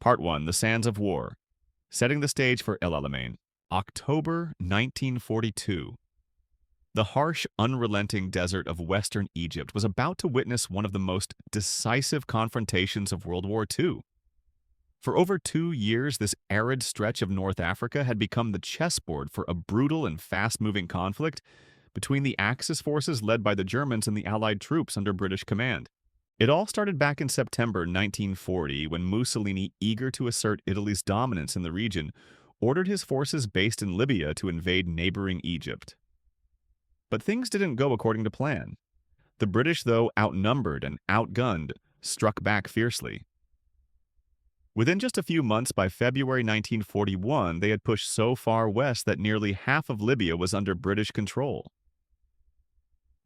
Part 1. The Sands of War. Setting the stage for El Alamein. October 1942. The harsh, unrelenting desert of western Egypt was about to witness one of the most decisive confrontations of World War II. For over 2 years, this arid stretch of North Africa had become the chessboard for a brutal and fast-moving conflict between the Axis forces led by the Germans and the Allied troops under British command. It all started back in September 1940 when Mussolini, eager to assert Italy's dominance in the region, ordered his forces based in Libya to invade neighboring Egypt. But things didn't go according to plan. The British, though outnumbered and outgunned, struck back fiercely. Within just a few months, by February 1941, they had pushed so far west that nearly half of Libya was under British control.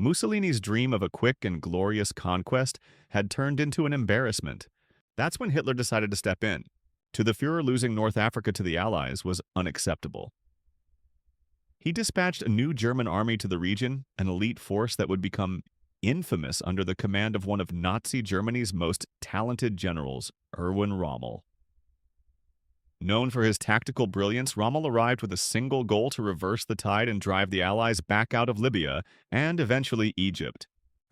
Mussolini's dream of a quick and glorious conquest had turned into an embarrassment. That's when Hitler decided to step in. To the Führer, losing North Africa to the Allies was unacceptable. He dispatched a new German army to the region, an elite force that would become infamous under the command of one of Nazi Germany's most talented generals, Erwin Rommel. Known for his tactical brilliance, Rommel arrived with a single goal to reverse the tide and drive the Allies back out of Libya and eventually Egypt.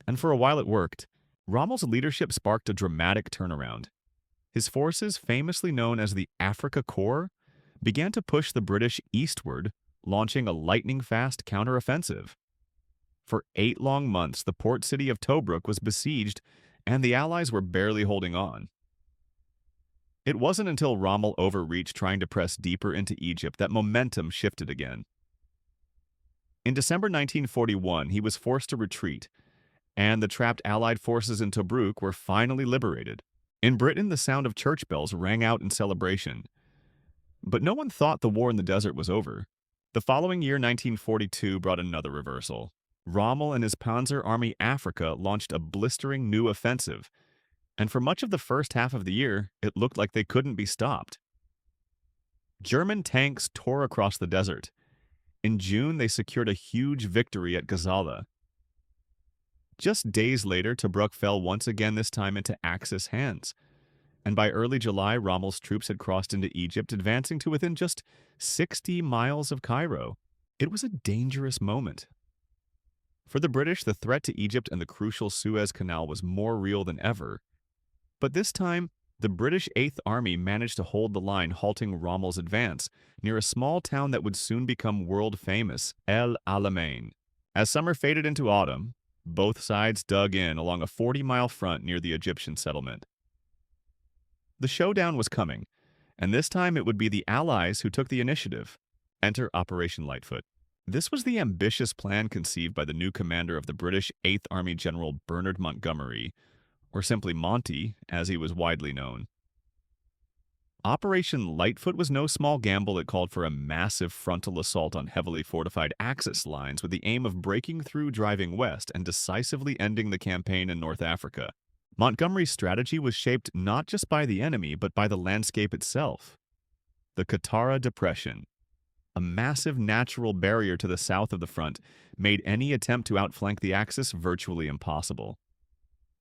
And for a while it worked. Rommel's leadership sparked a dramatic turnaround. His forces, famously known as the Afrika Korps, began to push the British eastward, launching a lightning-fast counteroffensive. For 8 long months, the port city of Tobruk was besieged, and the Allies were barely holding on. It wasn't until Rommel overreached trying to press deeper into Egypt that momentum shifted again. In December 1941, he was forced to retreat, and the trapped Allied forces in Tobruk were finally liberated. In Britain, the sound of church bells rang out in celebration. But no one thought the war in the desert was over. The following year, 1942, brought another reversal. Rommel and his Panzer Army Africa launched a blistering new offensive, and for much of the first half of the year, it looked like they couldn't be stopped. German tanks tore across the desert. In June, they secured a huge victory at Gazala. Just days later, Tobruk fell once again, this time into Axis hands. And by early July, Rommel's troops had crossed into Egypt, advancing to within just 60 miles of Cairo. It was a dangerous moment. For the British, the threat to Egypt and the crucial Suez Canal was more real than ever. But this time, the British 8th Army managed to hold the line, halting Rommel's advance near a small town that would soon become world-famous, El Alamein. As summer faded into autumn, both sides dug in along a 40-mile front near the Egyptian settlement. The showdown was coming, and this time it would be the Allies who took the initiative. Enter Operation Lightfoot. This was the ambitious plan conceived by the new commander of the British 8th Army General Bernard Montgomery, or simply Monty, as he was widely known. Operation Lightfoot was no small gamble. It called for a massive frontal assault on heavily fortified Axis lines with the aim of breaking through, driving west, and decisively ending the campaign in North Africa. Montgomery's strategy was shaped not just by the enemy, but by the landscape itself. The Qattara Depression, a massive natural barrier to the south of the front, made any attempt to outflank the Axis virtually impossible.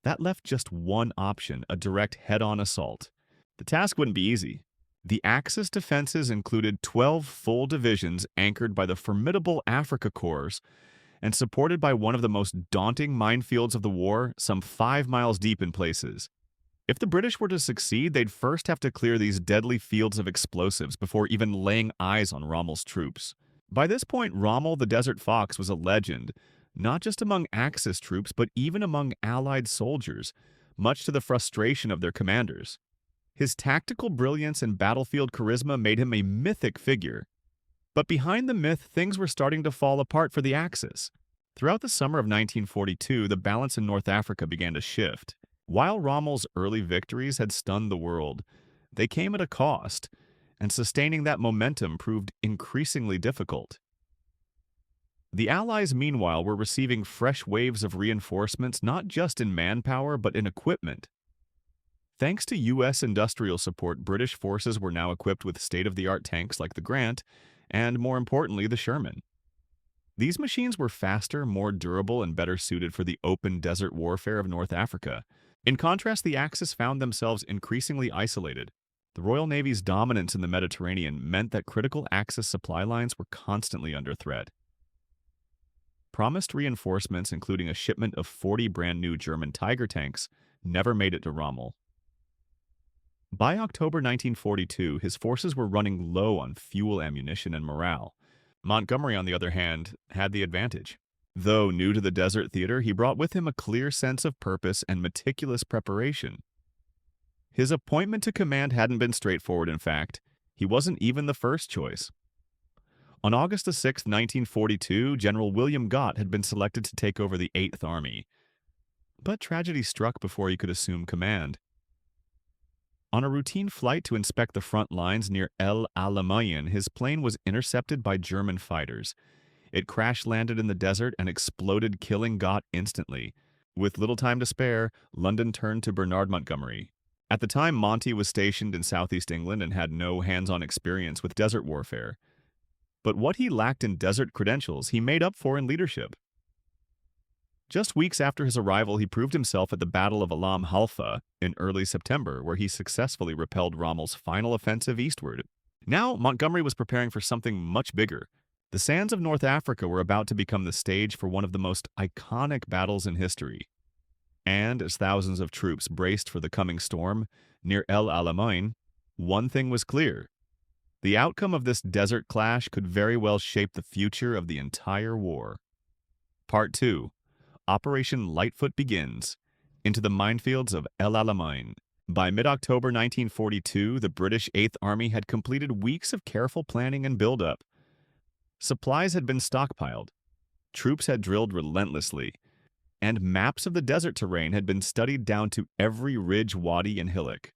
That left just one option, a direct head-on assault. The task wouldn't be easy. The Axis defenses included 12 full divisions anchored by the formidable Afrika Korps and supported by one of the most daunting minefields of the war, some 5 miles deep in places. If the British were to succeed, they'd first have to clear these deadly fields of explosives before even laying eyes on Rommel's troops. By this point, Rommel the Desert Fox was a legend, not just among Axis troops, but even among Allied soldiers, much to the frustration of their commanders. His tactical brilliance and battlefield charisma made him a mythic figure. But behind the myth, things were starting to fall apart for the Axis. Throughout the summer of 1942, the balance in North Africa began to shift. While Rommel's early victories had stunned the world, they came at a cost, and sustaining that momentum proved increasingly difficult. The Allies, meanwhile, were receiving fresh waves of reinforcements not just in manpower but in equipment. Thanks to U.S. industrial support, British forces were now equipped with state-of-the-art tanks like the Grant and, more importantly, the Sherman. These machines were faster, more durable, and better suited for the open desert warfare of North Africa. In contrast, the Axis found themselves increasingly isolated. The Royal Navy's dominance in the Mediterranean meant that critical Axis supply lines were constantly under threat. Promised reinforcements, including a shipment of 40 brand new German Tiger tanks, never made it to Rommel. By October 1942, his forces were running low on fuel, ammunition, and morale. Montgomery, on the other hand, had the advantage. Though new to the desert theater, he brought with him a clear sense of purpose and meticulous preparation. His appointment to command hadn't been straightforward, in fact. He wasn't even the first choice. On August 6, 1942, General William Gott had been selected to take over the 8th Army. But tragedy struck before he could assume command. On a routine flight to inspect the front lines near El Alamein, his plane was intercepted by German fighters. It crash-landed in the desert and exploded, killing Gott instantly. With little time to spare, London turned to Bernard Montgomery. At the time, Monty was stationed in southeast England and had no hands-on experience with desert warfare. But what he lacked in desert credentials, he made up for in leadership. Just weeks after his arrival, he proved himself at the Battle of Alam Halfa in early September, where he successfully repelled Rommel's final offensive eastward. Now, Montgomery was preparing for something much bigger. The sands of North Africa were about to become the stage for one of the most iconic battles in history. And as thousands of troops braced for the coming storm near El Alamein, one thing was clear. The outcome of this desert clash could very well shape the future of the entire war. Part 2. Operation Lightfoot begins. Into the minefields of El Alamein. By mid-October 1942, the British 8th Army had completed weeks of careful planning and build-up. Supplies had been stockpiled. Troops had drilled relentlessly. And maps of the desert terrain had been studied down to every ridge, wadi, and hillock.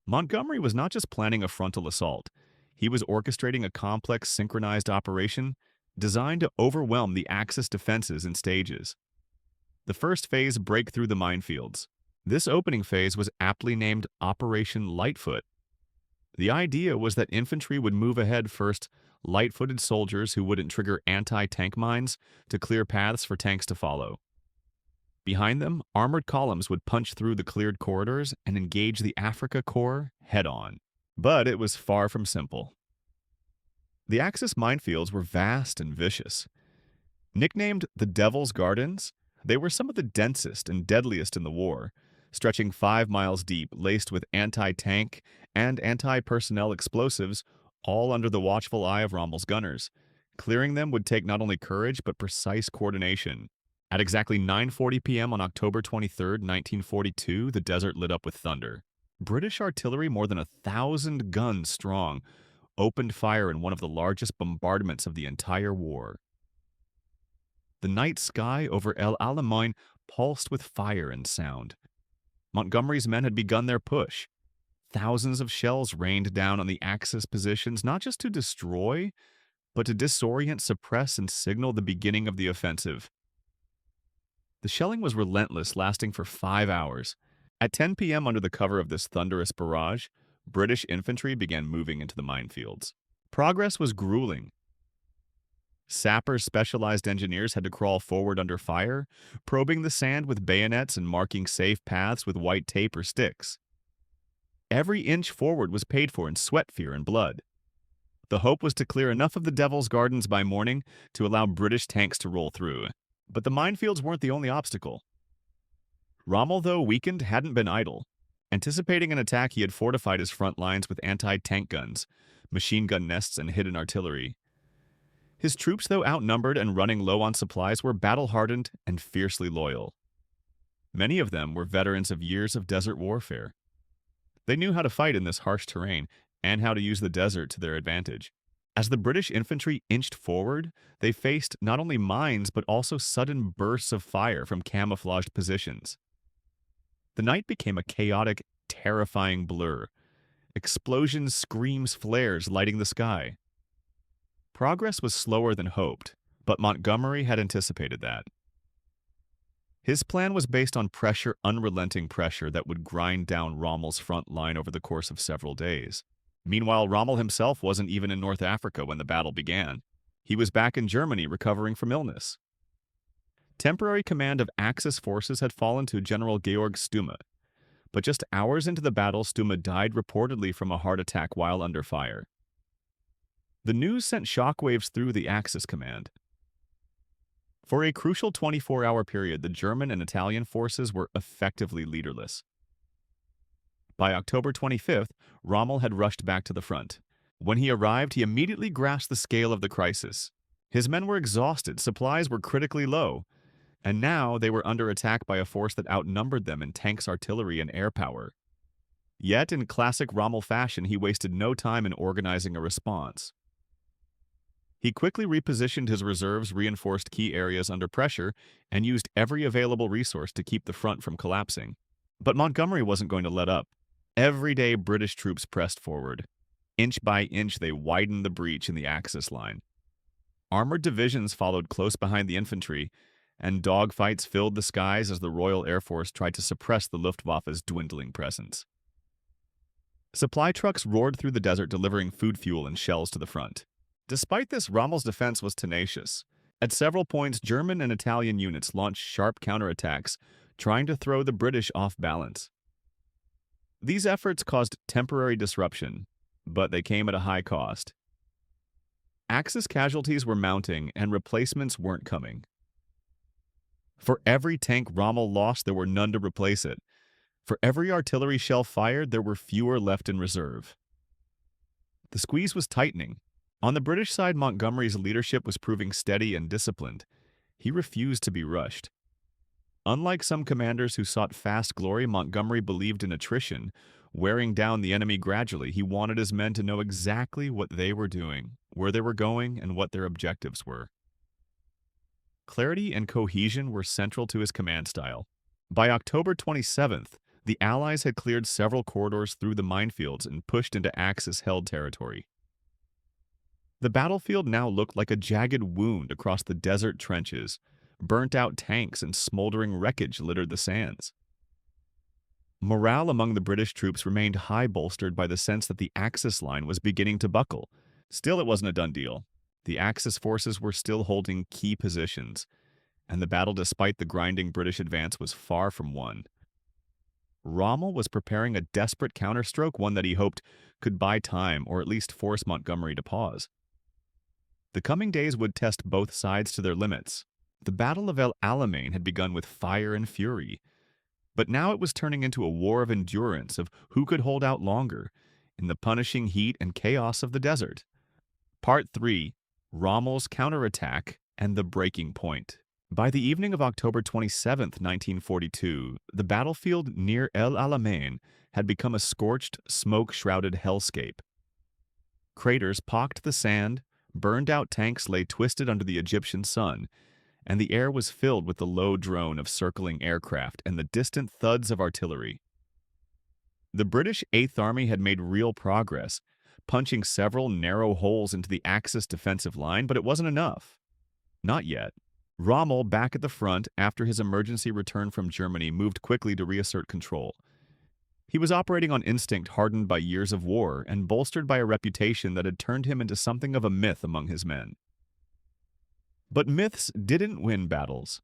Montgomery was not just planning a frontal assault. He was orchestrating a complex, synchronized operation designed to overwhelm the Axis defenses in stages. The first phase, break through the minefields. This opening phase was aptly named Operation Lightfoot. The idea was that infantry would move ahead first, light-footed soldiers who wouldn't trigger anti-tank mines to clear paths for tanks to follow. Behind them, armored columns would punch through the cleared corridors and engage the Afrika Korps head-on. But it was far from simple. The Axis minefields were vast and vicious. Nicknamed the Devil's Gardens, they were some of the densest and deadliest in the war, stretching 5 miles deep, laced with anti-tank and anti-personnel explosives, all under the watchful eye of Rommel's gunners. Clearing them would take not only courage, but precise coordination. At exactly 9:40 p.m. on October 23, 1942, the desert lit up with thunder. British artillery, more than 1,000 guns strong, opened fire in one of the largest bombardments of the entire war. The night sky over El Alamein pulsed with fire and sound. Montgomery's men had begun their push. Thousands of shells rained down on the Axis positions, not just to destroy, but to disorient, suppress, and signal the beginning of the offensive. The shelling was relentless, lasting for 5 hours. At 10 p.m., under the cover of this thunderous barrage, British infantry began moving into the minefields. Progress was grueling. Sappers, specialized engineers, had to crawl forward under fire, probing the sand with bayonets and marking safe paths with white tape or sticks. Every inch forward was paid for in sweat, fear, and blood. The hope was to clear enough of the Devil's Gardens by morning to allow British tanks to roll through. But the minefields weren't the only obstacle. Rommel, though weakened, hadn't been idle. Anticipating an attack, he had fortified his front lines with anti-tank guns, machine gun nests, and hidden artillery. His troops, though outnumbered and running low on supplies, were battle-hardened and fiercely loyal. Many of them were veterans of years of desert warfare. They knew how to fight in this harsh terrain and how to use the desert to their advantage. As the British infantry inched forward, they faced not only mines but also sudden bursts of fire from camouflaged positions. The night became a chaotic, terrifying blur. Explosions, screams, flares lighting the sky. Progress was slower than hoped, but Montgomery had anticipated that. His plan was based on pressure, unrelenting pressure that would grind down Rommel's front line over the course of several days. Meanwhile, Rommel himself wasn't even in North Africa when the battle began. He was back in Germany recovering from illness. Temporary command of Axis forces had fallen to General Georg Stumme, But just hours into the battle, Stuma died reportedly from a heart attack while under fire. The news sent shockwaves through the Axis command. For a crucial 24-hour period, the German and Italian forces were effectively leaderless. By October 25th, Rommel had rushed back to the front. When he arrived, he immediately grasped the scale of the crisis. His men were exhausted, supplies were critically low, and now they were under attack by a force that outnumbered them in tanks, artillery, and air power. Yet, in classic Rommel fashion, he wasted no time in organizing a response. He quickly repositioned his reserves, reinforced key areas under pressure, and used every available resource to keep the front from collapsing. But Montgomery wasn't going to let up. Every day, British troops pressed forward. Inch by inch, they widened the breach in the Axis line. Armored divisions followed close behind the infantry, and dogfights filled the skies as the Royal Air Force tried to suppress the Luftwaffe's dwindling presence. Supply trucks roared through the desert delivering food, fuel, and shells to the front. Despite this, Rommel's defense was tenacious. At several points, German and Italian units launched sharp counterattacks, trying to throw the British off balance. These efforts caused temporary disruption, but they came at a high cost. Axis casualties were mounting, and replacements weren't coming. For every tank Rommel lost, there were none to replace it. For every artillery shell fired, there were fewer left in reserve. The squeeze was tightening. On the British side, Montgomery's leadership was proving steady and disciplined. He refused to be rushed. Unlike some commanders who sought fast glory, Montgomery believed in attrition, wearing down the enemy gradually. He wanted his men to know exactly what they were doing, where they were going, and what their objectives were. Clarity and cohesion were central to his command style. By October 27th, the Allies had cleared several corridors through the minefields and pushed into Axis-held territory. The battlefield now looked like a jagged wound across the desert trenches. Burnt-out tanks and smoldering wreckage littered the sands. Morale among the British troops remained high, bolstered by the sense that the Axis line was beginning to buckle. Still, it wasn't a done deal. The Axis forces were still holding key positions, and the battle, despite the grinding British advance, was far from won. Rommel was preparing a desperate counterstroke, one that he hoped could buy time or at least force Montgomery to pause. The coming days would test both sides to their limits. The Battle of Alamein had begun with fire and fury, but now it was turning into a war of endurance, of who could hold out longer in the punishing heat and chaos of the desert. Part 3. Rommel's counterattack and the breaking point. By the evening of October 27, 1942, the battlefield near El Alamein had become a scorched, smoke-shrouded hellscape. Craters pocked the sand, burned-out tanks lay twisted under the Egyptian sun, and the air was filled with the low drone of circling aircraft and the distant thuds of artillery. The British Eighth Army had made real progress, punching several narrow holes into the Axis defensive line, but it wasn't enough. Not yet. Rommel, back at the front after his emergency return from Germany, moved quickly to reassert control. He was operating on instinct hardened by years of war and bolstered by a reputation that had turned him into something of a myth among his men. But myths didn't win battles.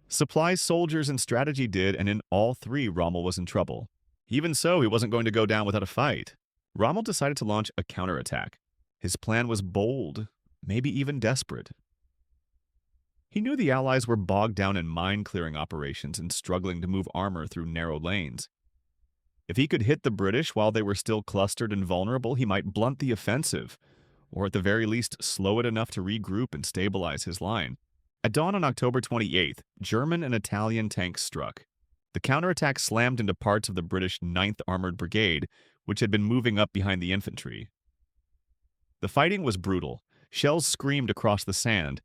Supplies, soldiers, and strategy did, and in all three, Rommel was in trouble. Even so, he wasn't going to go down without a fight. Rommel decided to launch a counterattack. His plan was bold, maybe even desperate. He knew the Allies were bogged down in mine-clearing operations and struggling to move armor through narrow lanes. If he could hit the British while they were still clustered and vulnerable, he might blunt the offensive, or at the very least slow it enough to regroup and stabilize his line. At dawn on October 28th, German and Italian tanks struck. The counterattack slammed into parts of the British 9th Armored Brigade, which had been moving up behind the infantry. The fighting was brutal. Shells screamed across the sand.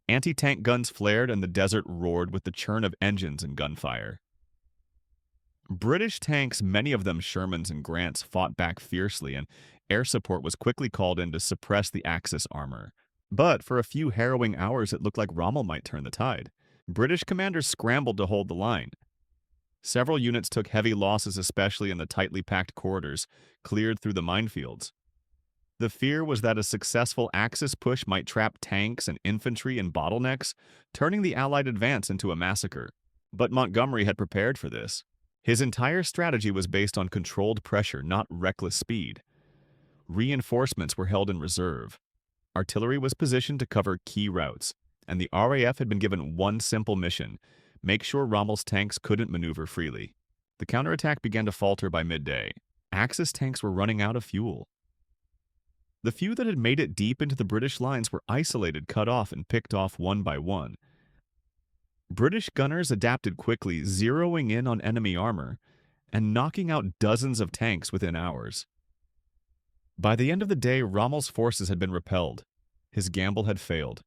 Anti-tank guns flared and the desert roared with the churn of engines and gunfire. British tanks, many of them Shermans and Grants, fought back fiercely, and air support was quickly called in to suppress the Axis armor. But for a few harrowing hours, it looked like Rommel might turn the tide. British commanders scrambled to hold the line. Several units took heavy losses, especially in the tightly packed corridors, cleared through the minefields. The fear was that a successful Axis push might trap tanks and infantry in bottlenecks, turning the Allied advance into a massacre. But Montgomery had prepared for this. His entire strategy was based on controlled pressure, not reckless speed. Reinforcements were held in reserve. Artillery was positioned to cover key routes, and the RAF had been given one simple mission: make sure Rommel's tanks couldn't maneuver freely. The counterattack began to falter by midday. Axis tanks were running out of fuel. The few that had made it deep into the British lines were isolated, cut off, and picked off one by one. British gunners adapted quickly, zeroing in on enemy armor and knocking out dozens of tanks within hours. By the end of the day, Rommel's forces had been repelled. His gamble had failed.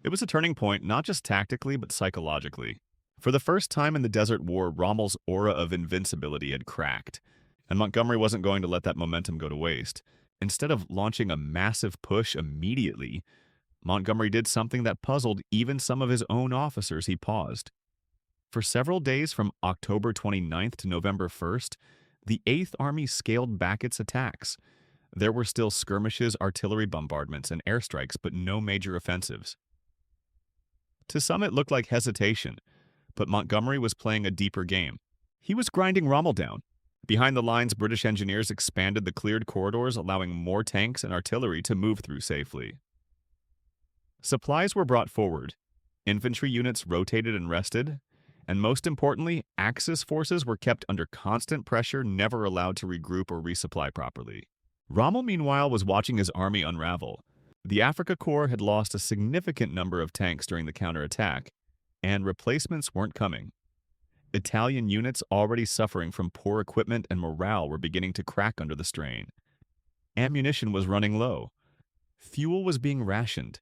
It was a turning point, not just tactically, but psychologically. For the first time in the Desert War, Rommel's aura of invincibility had cracked, and Montgomery wasn't going to let that momentum go to waste. Instead of launching a massive push immediately, Montgomery did something that puzzled even some of his own officers. He paused. For several days from October 29th to November 1st, the 8th Army scaled back its attacks. There were still skirmishes, artillery bombardments, and airstrikes, but no major offensives. To some it looked like hesitation, but Montgomery was playing a deeper game. He was grinding Rommel down. Behind the lines, British engineers expanded the cleared corridors, allowing more tanks and artillery to move through safely. Supplies were brought forward, infantry units rotated and rested, and most importantly, Axis forces were kept under constant pressure, never allowed to regroup or resupply properly. Rommel, meanwhile, was watching his army unravel. The Afrika Korps had lost a significant number of tanks during the counterattack, and replacements weren't coming. Italian units, already suffering from poor equipment and morale, were beginning to crack under the strain. Ammunition was running low. Fuel was being rationed.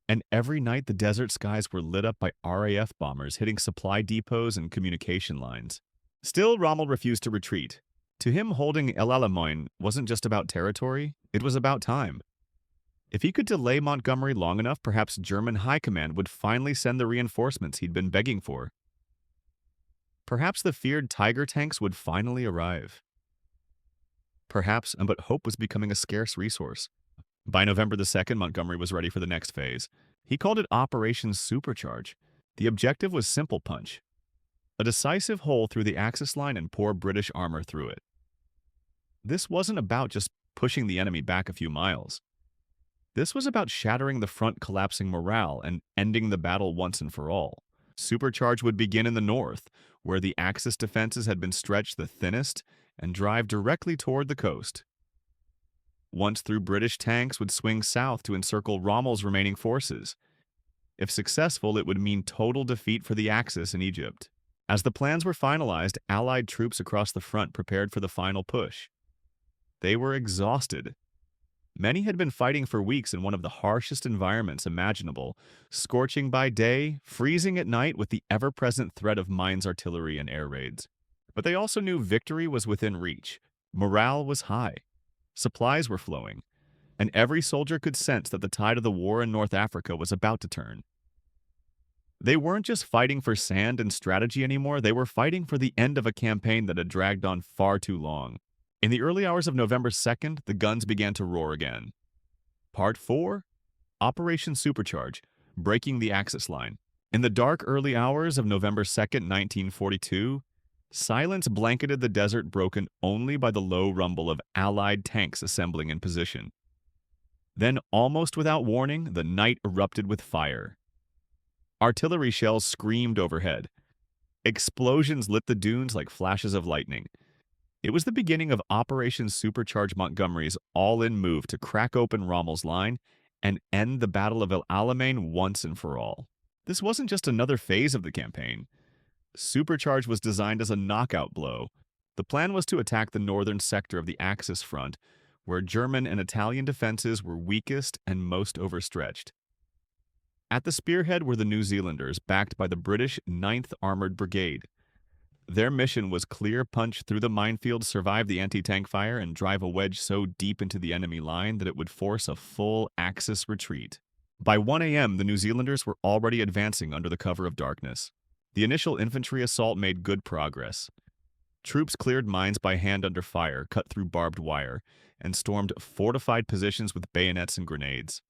And every night the desert skies were lit up by RAF bombers hitting supply depots and communication lines. Still, Rommel refused to retreat. To him, holding El Alamein wasn't just about territory, it was about time. If he could delay Montgomery long enough, perhaps German high command would finally send the reinforcements he'd been begging for. Perhaps the feared Tiger tanks would finally arrive. Perhaps, but hope was becoming a scarce resource. By November the 2nd, Montgomery was ready for the next phase. He called it Operation Supercharge. The objective was simple punch: a decisive hole through the Axis line and pour British armor through it. This wasn't about just pushing the enemy back a few miles. This was about shattering the front, collapsing morale, and ending the battle once and for all. Supercharge would begin in the north, where the Axis defenses had been stretched the thinnest, and drive directly toward the coast. Once through, British tanks would swing south to encircle Rommel's remaining forces. If successful, it would mean total defeat for the Axis in Egypt. As the plans were finalized, Allied troops across the front prepared for the final push. They were exhausted. Many had been fighting for weeks in one of the harshest environments imaginable, scorching by day, freezing at night with the ever-present threat of mines, artillery, and air raids. But they also knew victory was within reach. Morale was high. Supplies were flowing, and every soldier could sense that the tide of the war in North Africa was about to turn. They weren't just fighting for sand and strategy anymore, they were fighting for the end of a campaign that had dragged on far too long. In the early hours of November 2nd, the guns began to roar again. Part 4, Operation Supercharge, breaking the Axis line. In the dark early hours of November 2nd, 1942, silence blanketed the desert, broken only by the low rumble of Allied tanks assembling in position. Then, almost without warning, the night erupted with fire. Artillery shells screamed overhead. Explosions lit the dunes like flashes of lightning. It was the beginning of Operation Supercharge, Montgomery's all-in move to crack open Rommel's line and end the Battle of El Alamein once and for all. This wasn't just another phase of the campaign. Supercharge was designed as a knockout blow. The plan was to attack the northern sector of the Axis front, where German and Italian defenses were weakest and most overstretched. At the spearhead were the New Zealanders, backed by the British 9th Armored Brigade. Their mission was clear punch through the minefield, survive the anti-tank fire, and drive a wedge so deep into the enemy line that it would force a full Axis retreat. By 1 a.m., the New Zealanders were already advancing under the cover of darkness. The initial infantry assault made good progress. Troops cleared mines by hand under fire, cut through barbed wire, and stormed fortified positions with bayonets and grenades.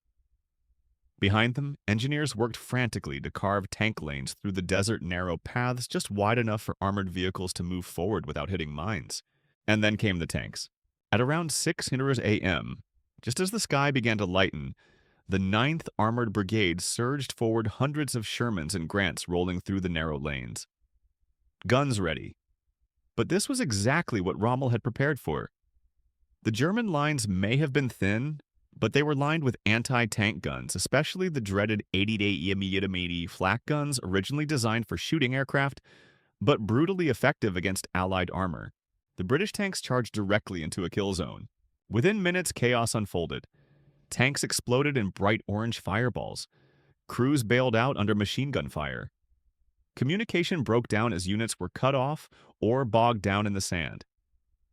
Behind them, engineers worked frantically to carve tank lanes through the desert narrow paths just wide enough for armored vehicles to move forward without hitting mines. And then came the tanks. At around 6:00 a.m., just as the sky began to lighten, the Ninth Armored Brigade surged forward, hundreds of Shermans and Grants rolling through the narrow lanes. Guns ready. But this was exactly what Rommel had prepared for. The German lines may have been thin, but they were lined with anti-tank guns, especially the dreaded 80 mm flak guns originally designed for shooting aircraft, but brutally effective against Allied armor. The British tanks charged directly into a kill zone. Within minutes, chaos unfolded. Tanks exploded in bright orange fireballs. Crews bailed out under machine gun fire. Communication broke down as units were cut off or bogged down in the sand.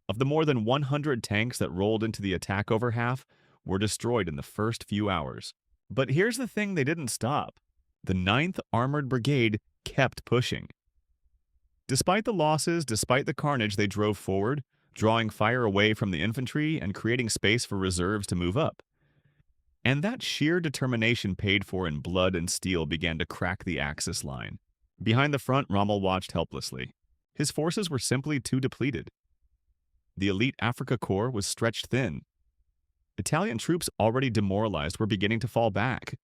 Of the more than 100 tanks that rolled into the attack, over half were destroyed in the first few hours. But here's the thing: they didn't stop. The Ninth Armored Brigade kept pushing. Despite the losses, despite the carnage, they drove forward, drawing fire away from the infantry and creating space for reserves to move up. And that sheer determination, paid for in blood and steel, began to crack the Axis line. Behind the front, Rommel watched helplessly. His forces were simply too depleted. The elite Africa Corps was stretched thin. Italian troops, already demoralized, were beginning to fall back.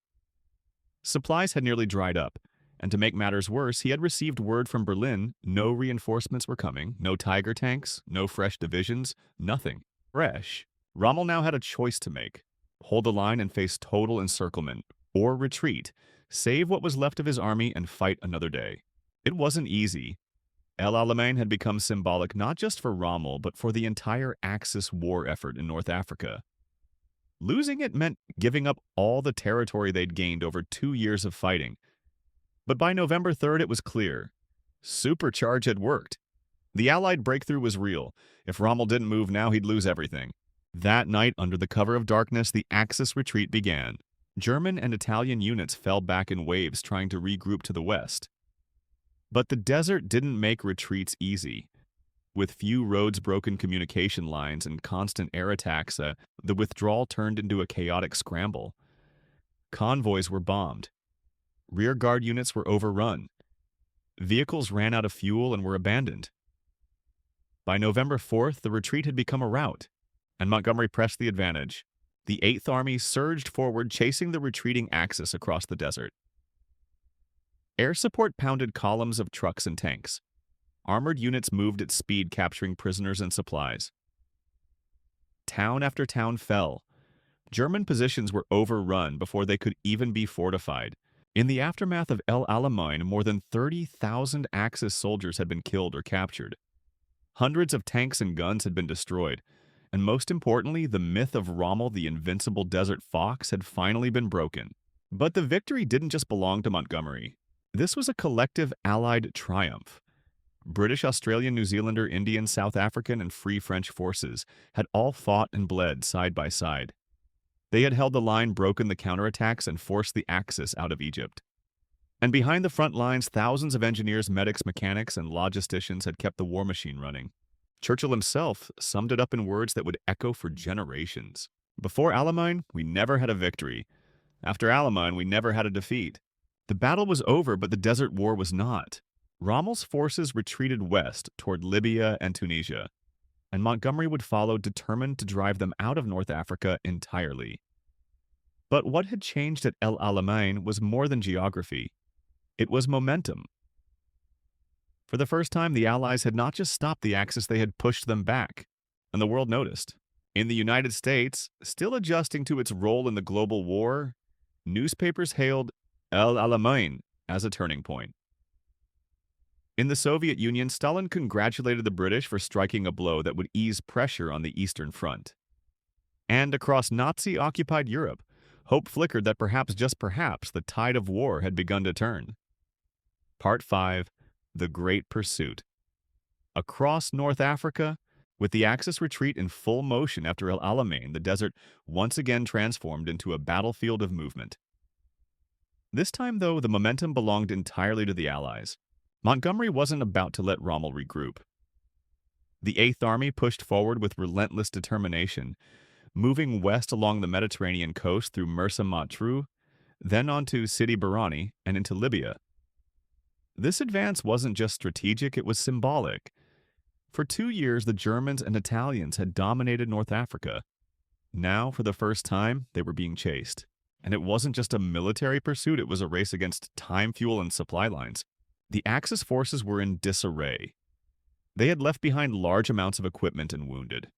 Supplies had nearly dried up, and to make matters worse, he had received word from Berlin no reinforcements were coming, no Tiger tanks, no fresh divisions, nothing. Fresh. Rommel now had a choice to make: hold the line and face total encirclement, or retreat, save what was left of his army and fight another day. It wasn't easy. El Alamein had become symbolic not just for Rommel, but for the entire Axis war effort in North Africa. Losing it meant giving up all the territory they'd gained over 2 years of fighting. But by November 3rd, it was clear. Supercharge had worked. The Allied breakthrough was real. If Rommel didn't move now, he'd lose everything. That night, under the cover of darkness, the Axis retreat began. German and Italian units fell back in waves, trying to regroup to the west. But the desert didn't make retreats easy. With few roads, broken communication lines, and constant air attacks, the withdrawal turned into a chaotic scramble. Convoys were bombed. Rearguard units were overrun. Vehicles ran out of fuel and were abandoned. By November 4th, the retreat had become a rout, and Montgomery pressed the advantage. The Eighth Army surged forward, chasing the retreating Axis across the desert. Air support pounded columns of trucks and tanks. Armored units moved at speed, capturing prisoners and supplies. Town after town fell. German positions were overrun before they could even be fortified. In the aftermath of El Alamein, more than 30,000 Axis soldiers had been killed or captured. Hundreds of tanks and guns had been destroyed. And most importantly, the myth of Rommel, the invincible desert fox, had finally been broken. But the victory didn't just belong to Montgomery. This was a collective Allied triumph. British, Australian, New Zealander, Indian, South African, and Free French forces had all fought and bled side by side. They had held the line, broken the counterattacks, and forced the Axis out of Egypt. And behind the front lines, thousands of engineers, medics, mechanics, and logisticians had kept the war machine running. Churchill himself summed it up in words that would echo for generations. Before Alamein, we never had a victory. After Alamein, we never had a defeat. The battle was over, but the Desert War was not. Rommel's forces retreated west toward Libya and Tunisia, and Montgomery would follow, determined to drive them out of North Africa entirely. But what had changed at El Alamein was more than geography. It was momentum. For the first time, the Allies had not just stopped the Axis, they had pushed them back, and the world noticed. In the United States, still adjusting to its role in the global war, newspapers hailed El Alamein as a turning point. In the Soviet Union, Stalin congratulated the British for striking a blow that would ease pressure on the Eastern Front. And across Nazi-occupied Europe, hope flickered that perhaps, just perhaps, the tide of war had begun to turn. Part 5. The Great Pursuit. Across North Africa, with the Axis retreat in full motion after El Alamein, the desert once again transformed into a battlefield of movement. This time, though, the momentum belonged entirely to the Allies. Montgomery wasn't about to let Rommel regroup. The Eighth Army pushed forward with relentless determination, moving west along the Mediterranean coast through Mersa Matruh, then on to Sidi Barrani and into Libya. This advance wasn't just strategic, it was symbolic. For 2 years, the Germans and Italians had dominated North Africa. Now, for the first time, they were being chased. And it wasn't just a military pursuit, it was a race against time, fuel, and supply lines. The Axis forces were in disarray. They had left behind large amounts of equipment and wounded.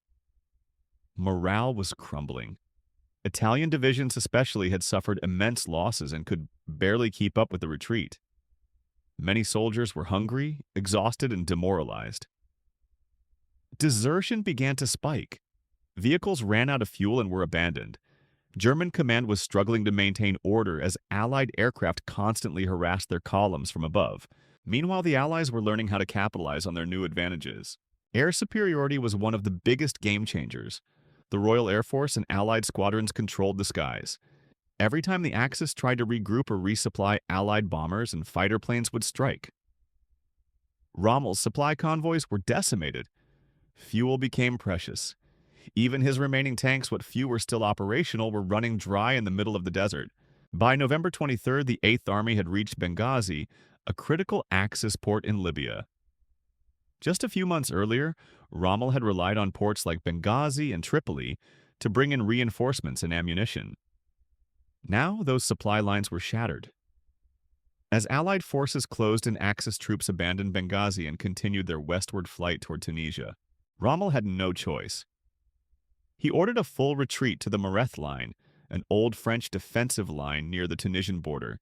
Morale was crumbling. Italian divisions especially had suffered immense losses and could barely keep up with the retreat. Many soldiers were hungry, exhausted, and demoralized. Desertion began to spike. Vehicles ran out of fuel and were abandoned. German command was struggling to maintain order as Allied aircraft constantly harassed their columns from above. Meanwhile, the Allies were learning how to capitalize on their new advantages. Air superiority was one of the biggest game changers. The Royal Air Force and Allied squadrons controlled the skies. Every time the Axis tried to regroup or resupply, Allied bombers and fighter planes would strike. Rommel's supply convoys were decimated. Fuel became precious. Even his remaining tanks, what few were still operational, were running dry in the middle of the desert. By November 23rd, the 8th Army had reached Benghazi, a critical Axis port in Libya. Just a few months earlier, Rommel had relied on ports like Benghazi and Tripoli to bring in reinforcements and ammunition. Now those supply lines were shattered. As Allied forces closed and Axis troops abandoned Benghazi and continued their westward flight toward Tunisia, Rommel had no choice. He ordered a full retreat to the Mareth Line, an old French defensive line near the Tunisian border,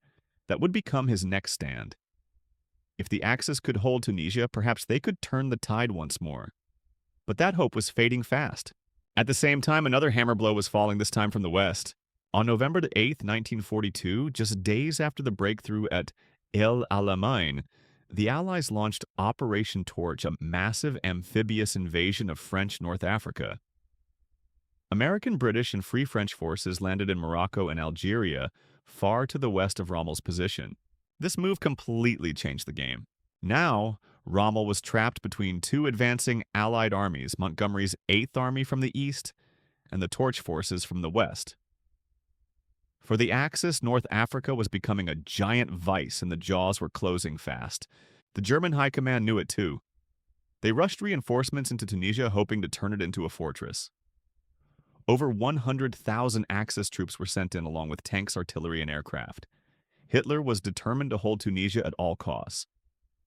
that would become his next stand. If the Axis could hold Tunisia, perhaps they could turn the tide once more. But that hope was fading fast. At the same time, another hammer blow was falling, this time from the west. On November 8, 1942, just days after the breakthrough at El Alamein, the Allies launched Operation Torch, a massive amphibious invasion of French North Africa. American, British, and Free French forces landed in Morocco and Algeria, far to the west of Rommel's position. This move completely changed the game. Now, Rommel was trapped between two advancing Allied armies, Montgomery's 8th Army from the east and the Torch forces from the west. For the Axis, North Africa was becoming a giant vice and the jaws were closing fast. The German High Command knew it too. They rushed reinforcements into Tunisia, hoping to turn it into a fortress. Over 100,000 Axis troops were sent in along with tanks, artillery, and aircraft. Hitler was determined to hold Tunisia at all costs.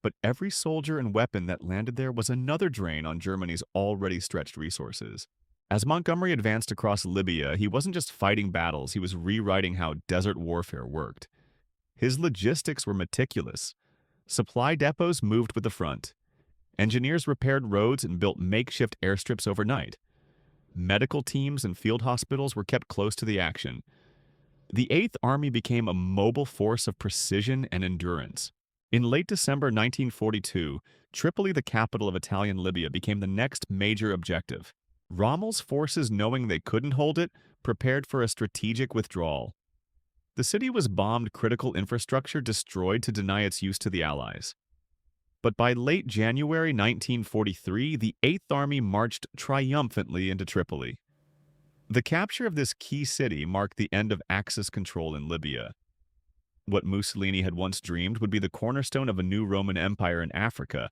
But every soldier and weapon that landed there was another drain on Germany's already stretched resources. As Montgomery advanced across Libya, he wasn't just fighting battles, he was rewriting how desert warfare worked. His logistics were meticulous. Supply depots moved with the front. Engineers repaired roads and built makeshift airstrips overnight. Medical teams and field hospitals were kept close to the action. The 8th Army became a mobile force of precision and endurance. In late December 1942, Tripoli, the capital of Italian Libya, became the next major objective. Rommel's forces, knowing they couldn't hold it, prepared for a strategic withdrawal. The city was bombed, critical infrastructure destroyed to deny its use to the Allies. But by late January 1943, the 8th Army marched triumphantly into Tripoli. The capture of this key city marked the end of Axis control in Libya. What Mussolini had once dreamed would be the cornerstone of a new Roman Empire in Africa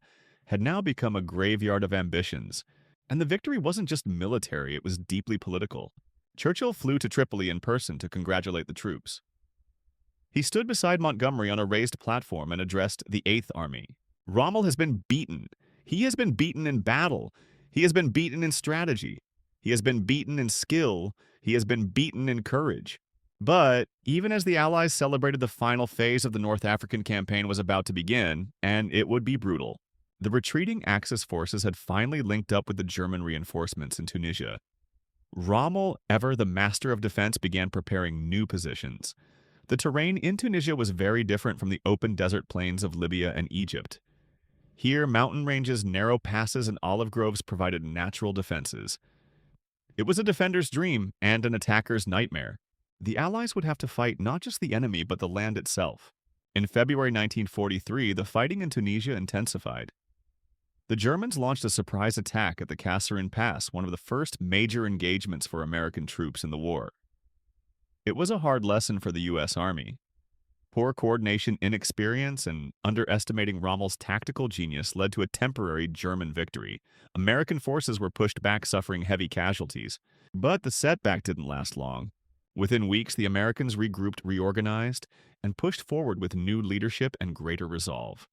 had now become a graveyard of ambitions. And the victory wasn't just military, it was deeply political. Churchill flew to Tripoli in person to congratulate the troops. He stood beside Montgomery on a raised platform and addressed the 8th Army. Rommel has been beaten. He has been beaten in battle. He has been beaten in strategy. He has been beaten in skill. He has been beaten in courage. But even as the Allies celebrated, the final phase of the North African campaign was about to begin, and it would be brutal. The retreating Axis forces had finally linked up with the German reinforcements in Tunisia. Rommel, ever the master of defense, began preparing new positions. The terrain in Tunisia was very different from the open desert plains of Libya and Egypt. Here, mountain ranges, narrow passes, and olive groves provided natural defenses. It was a defender's dream and an attacker's nightmare. The Allies would have to fight not just the enemy, but the land itself. In February 1943, the fighting in Tunisia intensified. The Germans launched a surprise attack at the Kasserine Pass, one of the first major engagements for American troops in the war. It was a hard lesson for the U.S. Army. Poor coordination, inexperience, and underestimating Rommel's tactical genius led to a temporary German victory. American forces were pushed back, suffering heavy casualties. But the setback didn't last long. Within weeks, the Americans regrouped, reorganized, and pushed forward with new leadership and greater resolve.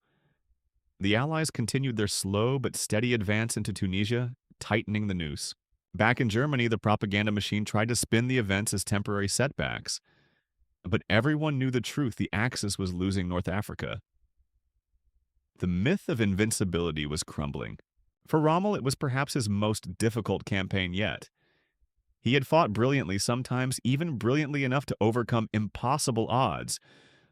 The Allies continued their slow but steady advance into Tunisia, tightening the noose. Back in Germany, the propaganda machine tried to spin the events as temporary setbacks. But everyone knew the truth: the Axis was losing North Africa. The myth of invincibility was crumbling. For Rommel, it was perhaps his most difficult campaign yet. He had fought brilliantly, sometimes even brilliantly enough to overcome impossible odds,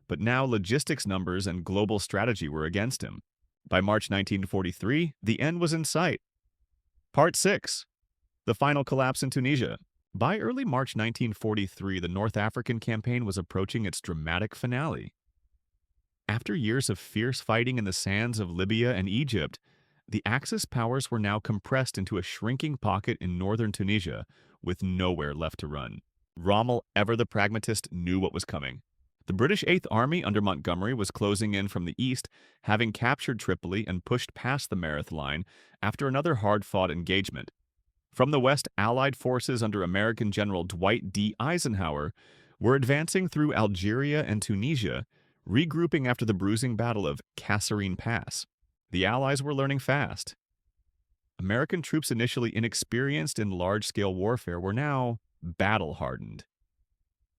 but now logistics numbers and global strategy were against him. By March 1943, the end was in sight. Part 6. The final collapse in Tunisia. By early March 1943, the North African campaign was approaching its dramatic finale. After years of fierce fighting in the sands of Libya and Egypt, the Axis powers were now compressed into a shrinking pocket in northern Tunisia, with nowhere left to run. Rommel, ever the pragmatist, knew what was coming. The British Eighth Army under Montgomery was closing in from the east, having captured Tripoli and pushed past the Mareth Line after another hard-fought engagement. From the west, Allied forces under American General Dwight D. Eisenhower were advancing through Algeria and Tunisia, regrouping after the bruising Battle of Kasserine Pass. The Allies were learning fast. American troops, initially inexperienced in large-scale warfare, were now battle-hardened.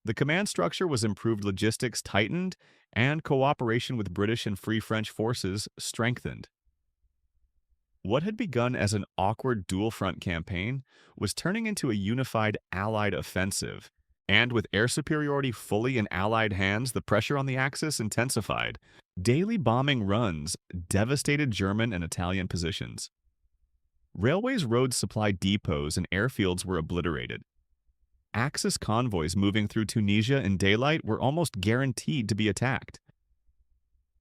The command structure was improved, logistics tightened, and cooperation with British and Free French forces strengthened. What had begun as an awkward dual-front campaign was turning into a unified Allied offensive, and with air superiority fully in Allied hands, the pressure on the Axis intensified. Daily bombing runs devastated German and Italian positions. Railways, road supply depots, and airfields were obliterated. Axis convoys moving through Tunisia in daylight were almost guaranteed to be attacked.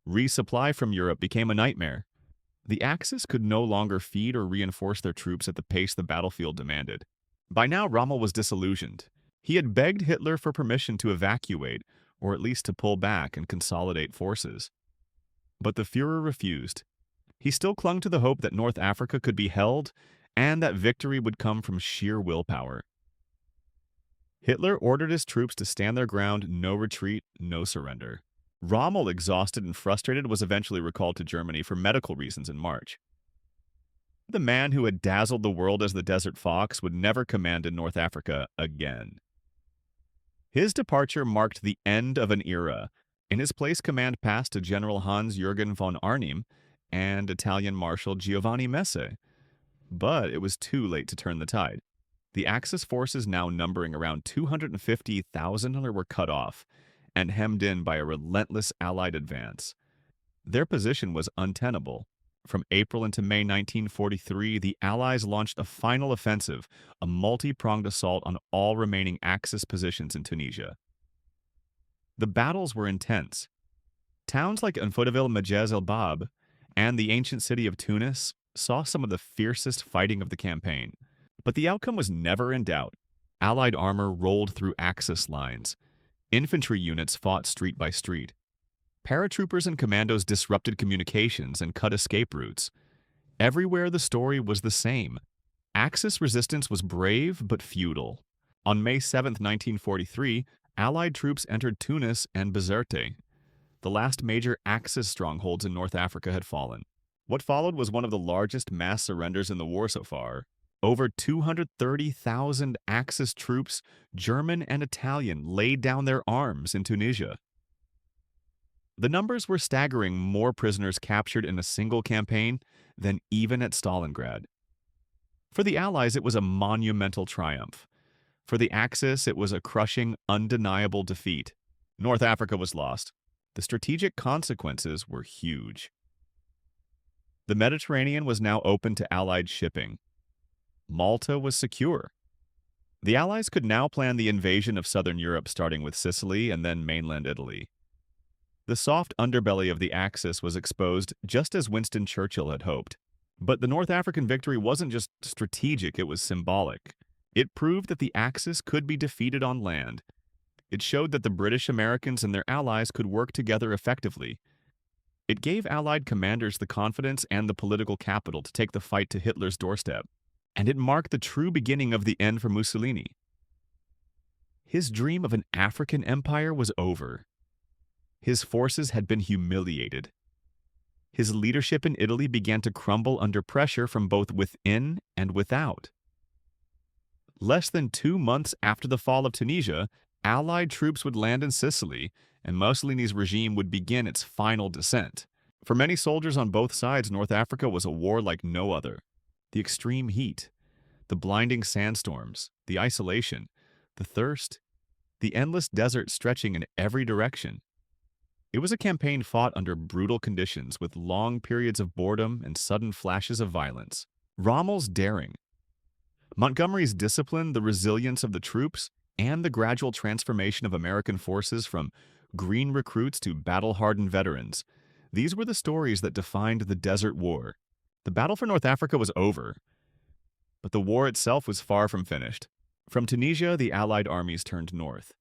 Resupply from Europe became a nightmare. The Axis could no longer feed or reinforce their troops at the pace the battlefield demanded. By now, Rommel was disillusioned. He had begged Hitler for permission to evacuate, or at least to pull back and consolidate forces. But the Führer refused. He still clung to the hope that North Africa could be held, and that victory would come from sheer willpower. Hitler ordered his troops to stand their ground, no retreat, no surrender. Rommel, exhausted and frustrated, was eventually recalled to Germany for medical reasons in March. The man who had dazzled the world as the Desert Fox would never command in North Africa again. His departure marked the end of an era. In his place, command passed to General Hans-Jürgen von Arnim and Italian Marshal Giovanni Messe. But it was too late to turn the tide. The Axis forces, now numbering around 250,000, were cut off and hemmed in by a relentless Allied advance. Their position was untenable. From April into May 1943, the Allies launched a final offensive, a multi-pronged assault on all remaining Axis positions in Tunisia. The battles were intense. Towns like Enfodaville, Majez el-Bab, and the ancient city of Tunis saw some of the fiercest fighting of the campaign. But the outcome was never in doubt. Allied armor rolled through Axis lines. Infantry units fought street by street. Paratroopers and commandos disrupted communications and cut escape routes. Everywhere the story was the same. Axis resistance was brave but futile. On May 7, 1943, Allied troops entered Tunis and Bizerte. The last major Axis strongholds in North Africa had fallen. What followed was one of the largest mass surrenders in the war so far. Over 230,000 Axis troops, German and Italian, laid down their arms in Tunisia. The numbers were staggering: more prisoners captured in a single campaign than even at Stalingrad. For the Allies, it was a monumental triumph. For the Axis, it was a crushing, undeniable defeat. North Africa was lost. The strategic consequences were huge. The Mediterranean was now open to Allied shipping. Malta was secure. The Allies could now plan the invasion of southern Europe, starting with Sicily and then mainland Italy. The soft underbelly of the Axis was exposed, just as Winston Churchill had hoped. But the North African victory wasn't just strategic, it was symbolic. It proved that the Axis could be defeated on land. It showed that the British, Americans, and their allies could work together effectively. It gave Allied commanders the confidence and the political capital to take the fight to Hitler's doorstep. And it marked the true beginning of the end for Mussolini. His dream of an African empire was over. His forces had been humiliated. His leadership in Italy began to crumble under pressure from both within and without. Less than 2 months after the fall of Tunisia, Allied troops would land in Sicily, and Mussolini's regime would begin its final descent. For many soldiers on both sides, North Africa was a war like no other. The extreme heat, the blinding sandstorms, the isolation, the thirst, the endless desert stretching in every direction. It was a campaign fought under brutal conditions with long periods of boredom and sudden flashes of violence. Rommel's daring, Montgomery's discipline, the resilience of the troops, and the gradual transformation of American forces from green recruits to battle-hardened veterans. These were the stories that defined the Desert War. The battle for North Africa was over, but the war itself was far from finished. From Tunisia, the Allied armies turned north.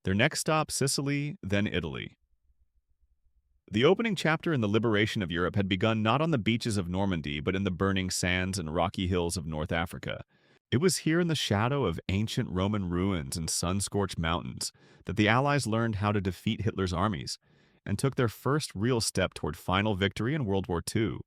Their next stop, Sicily, then Italy. The opening chapter in the liberation of Europe had begun not on the beaches of Normandy, but in the burning sands and rocky hills of North Africa. It was here in the shadow of ancient Roman ruins and sun-scorched mountains that the Allies learned how to defeat Hitler's armies and took their first real step toward final victory in World War II.